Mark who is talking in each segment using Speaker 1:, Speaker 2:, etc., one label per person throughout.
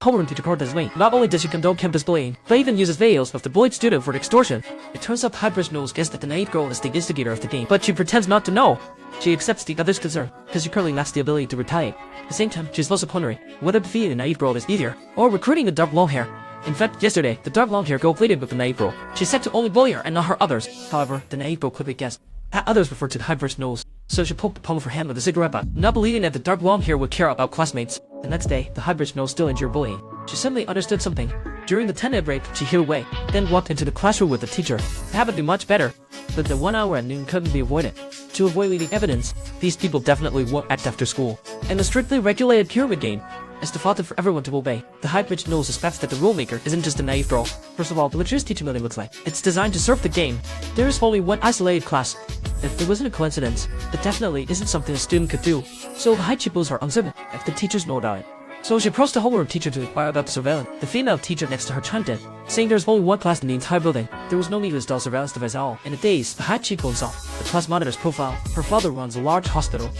Speaker 1: Homeroom teacher called this way. Not only does she condone campus bullying, but even uses videos of the bullied student for extortion. It turns out Hybrid's knows guessed that the naive girl is the instigator of the game, but she pretends not to know. She accepts the other's concern, because she currently lacks the ability to retaliate. At the same time, she's also pondering whether defeating a naive girl is easier, or recruiting the dark long hair. In fact, yesterday, the dark long hair girl pleaded with the naive girl. She said to only bully her and not her others. However, the naive girl quickly guessed that others referred to Hybrid's nose, so she poked the palm of her hand with a cigarette butt, not believing that the dark long hair would care about classmates. The next day, the Hybrid's nose still endured bullying. She suddenly understood something. During the 10-minute break, she hid away, then walked into the classroom with the teacher. It happened to be much better, but the 1 hour at noon couldn't be avoided. To avoid leaving evidence, these people definitely won't act after school. In a strictly regulated pyramid game, it's defaulted for everyone to obey. The Hybrid knows suspects that the rulemaker isn't just a naive girl. First of all, the treacherous teaching building looks like it's designed to serve the game. There is only one isolated class. If there wasn't a coincidence, that definitely isn't something a student could do. So the high chipos are uncertain if the teachers know about it. So she approached the homeroom teacher to inquire about the surveillance. The female teacher next to her chimed in, saying there's only one class in the entire building. There was no need to install surveillance device at all. In a daze, the high cheekbone saw the class monitor's profile. Her father runs a large hospital,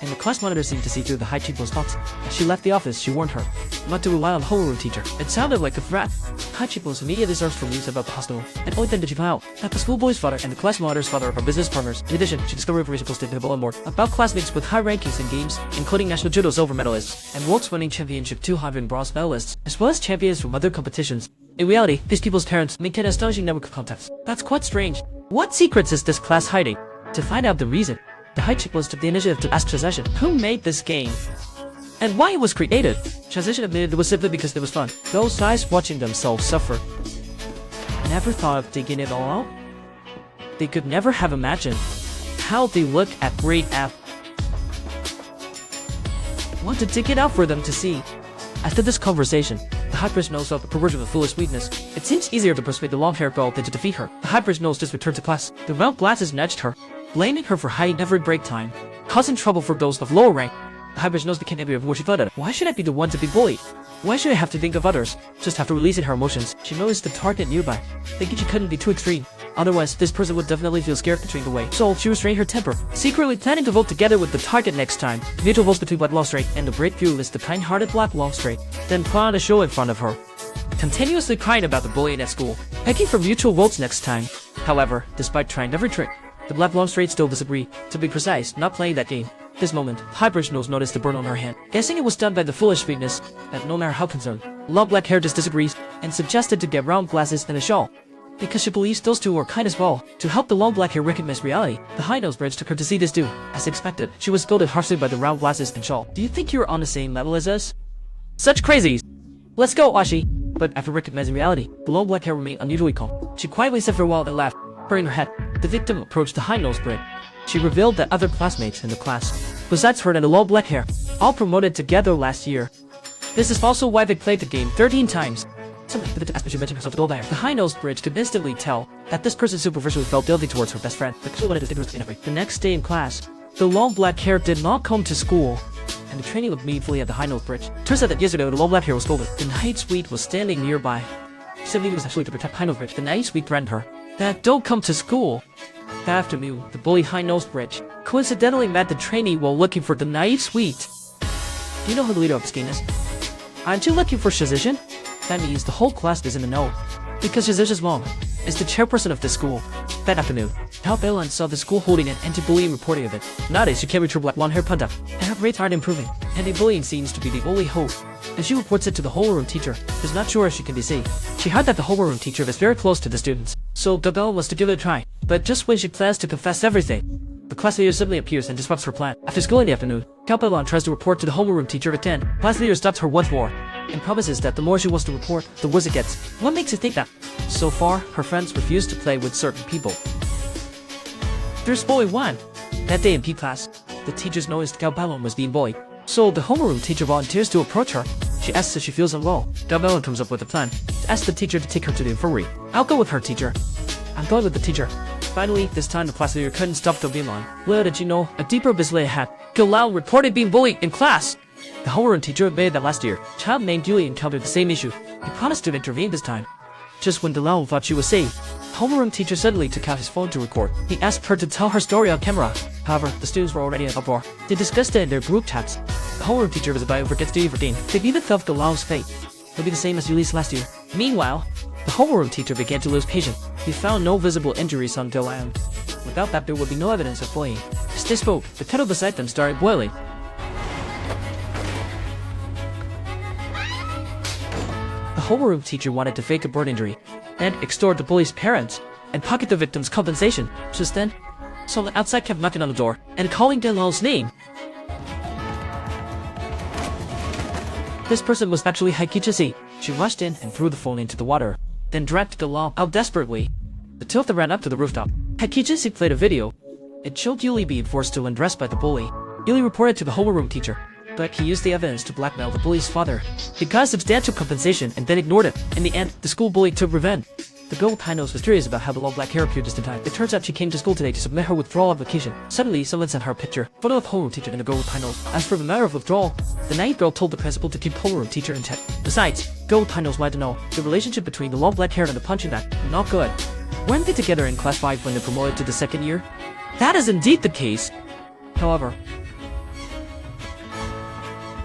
Speaker 1: and the class monitor seemed to see through the high cheekbone's thoughts. As she left the office, she warned her not to rely on the homeroom teacher. It sounded like a threat. High cheekbones immediately searched for news about the hospital, and only then did she find out that the schoolboy's father and the class monitor's father are business partners. In addition, she discovered information posted to the bulletin board about classmates with high rankings in games, including national judo silver medalists and world's winning championship 200 bronze medalists, as well as champions from other competitions. In reality, these people's parents maintain an astonishing network of contacts. That's quite strange. What secrets is this class hiding? To find out the reason, the high cheekbones took the initiative to ask Transition who made this game and why it was created. Transition admitted it was simply because it was fun. Those guys watching themselves suffer never thought of digging it all out. They could never have imagined how they look at grade F. Want to dig it out for them to see. After this conversation, the Hybrid knows of the perversion of foolish sweetness. It seems easier to persuade the long-haired girl than to defeat her. The Hybrid knows just returned to class. The round glasses nudged her, blaming her for hiding every break time, causing trouble for those of lower rank. The Hybrid knows became angry of what she thought of. Why should I be the one to be bullied? Why should I have to think of others? Just after releasing her emotions, she noticed the target nearby, thinking she couldn't be too extreme. Otherwise, this person would definitely feel scared entering the way. So she restrained her temper, secretly planning to vote together with the target next time. Mutual votes between Black Longstraight and the brave fearless, the kind-hearted Black Longstraight, then put on a show in front of her, continuously crying about the bullying at school, begging for mutual votes next time. However, despite trying every trick, the Black Longstraight still disagreed. To be precise, not playing that game. This moment, Hybrid knows noticed the burn on her hand, guessing it was done by the foolish sweetness that no matter how concerned, long black hair just disagrees and suggested to get round glasses and a shawl, because she believes those two are kind as well. To help the long black hair recognize reality, the high nose bridge took her to see this too. As expected, she was scolded harshly by the round glasses and shawl. Do you think you're on the same level as us? Such crazies! Let's go, Ashi! But after recognizing reality, the long black hair remained unusually calm. She quietly said farewell and laughed, turning her head. The victim approached the high nose bridge. She revealed that other classmates in the class, besides her and the long black hair, all promoted together last year. This is also why they played the game 13 times. She mentioned herself to there. The high-nosed bridge could instantly tell that this person superficially felt guilty towards her best friend, but she wanted to distinguish in every. The next day in class, the long black hair did not come to school, and the trainee looked meaningfully at the high-nosed bridge. Turns out that yesterday the long black hair was scolded. The night suite was standing nearby. She simply was actually to protect high-nosed bridge. The night suite threatened her that don't come to school. That afternoon, the bully high-nosed bridge coincidentally met the trainee while looking for the naive suite. Do you know who the leader of this game is? Aren't you looking for Shazishin? That means the whole class is in the know, because Shazishin's mom is the chairperson of this school. That afternoon, Bella saw the school holding an anti-bullying reporting of it. Nowadays, she carried her black long-haired conduct, and her grades aren't improving. Anti-bullying seems to be the only hope, and she reports it to the homeroom teacher, who's not sure if she can be saved. She heard that the homeroom teacher is very close to the students, so Bella was to give it a try. But just when she plans to confess everything, the class leader suddenly appears and disrupts her plan. After school in the afternoon, Bella tries to report to the homeroom teacher at 10. Class leader stops her once more, and promises that the more she wants to report, the worse it gets. What makes you think that? So far, her friends refuse to play with certain people. There's bully 1. That day in P class, the teachers noticed Bella was being bullied. So the homeroom teacher volunteers to approach her. She asks if she feels unwell. Bella comes up with a plan to ask the teacher to take her to the infirmary. I'll go with her, teacher. I'm going with the teacher. Finally, this time the class leader couldn't stop the beeline. Little did you know, a deeper abyss lay ahead. Galal reported being bullied in class. The homeroom teacher admitted that last year, a child named Julie encountered the same issue. He promised to intervene this time. Just when Dalal thought she was safe, the homeroom teacher suddenly took out his phone to record. He asked her to tell her story on camera. However, the students were already in uproar. They discussed it in their group chats. The homeroom teacher was about to forget to do everything. They even felt Dalal's fate. It'll be the same as released last year. Meanwhile, the homeroom teacher began to lose patience. He found no visible injuries on Dylan. Without that, there would be no evidence of bullying. As they spoke, the kettle beside them started boiling. The homeroom teacher wanted to fake a burn injury and extort the bully's parents and pocket the victim's compensation. Just then, someone outside kept knocking on the door and calling Delal's name. This person was actually Haikichi. She rushed in and threw the phone into the water, then dragged Delal out desperately. The two of them ran up to the rooftop. Haikichi played a video. It showed Yuli being forced to undress by the bully. Yuli reported to the homeroom teacher, but he used the evidence to blackmail the bully's father. He got substantial compensation and then ignored it. In the end, the school bully took revenge. The girl with high nose was curious about how the long black hair appeared just in time. It turns out she came to school today to submit her withdrawal application. Suddenly, someone sent her a picture, photo of homeroom teacher and the girl with high nose. As for the matter of withdrawal, the naive girl told the principal to keep homeroom teacher intact. Besides, girl with high nose wanted to know the relationship between the long black hair and the punching bag. Not good. Weren't they together in class 5 when they promoted to the second year? That is indeed the case. However,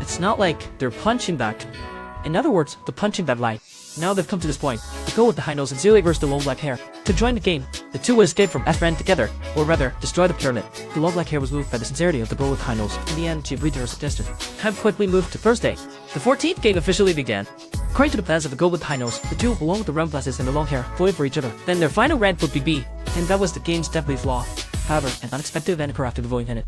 Speaker 1: it's not like they're punching back. In other words, the punching bag lie. Now they've come to this point. The girl with the high nose and sincerely versed the long black hair. To join the game, the two would escape from Afran together, or rather, destroy the pyramid. The long black hair was moved by the sincerity of the girl with high nose. In the end, she agreed to her suggestion. Time quickly moved to Thursday. The 14th game officially began. According to the plans of the girl with the high nose, the two, along with the round glasses and the long hair, voted for each other. Then their final rank would be B, and that was the game's deadly flaw. However, an unexpected event occurred after the voting ended.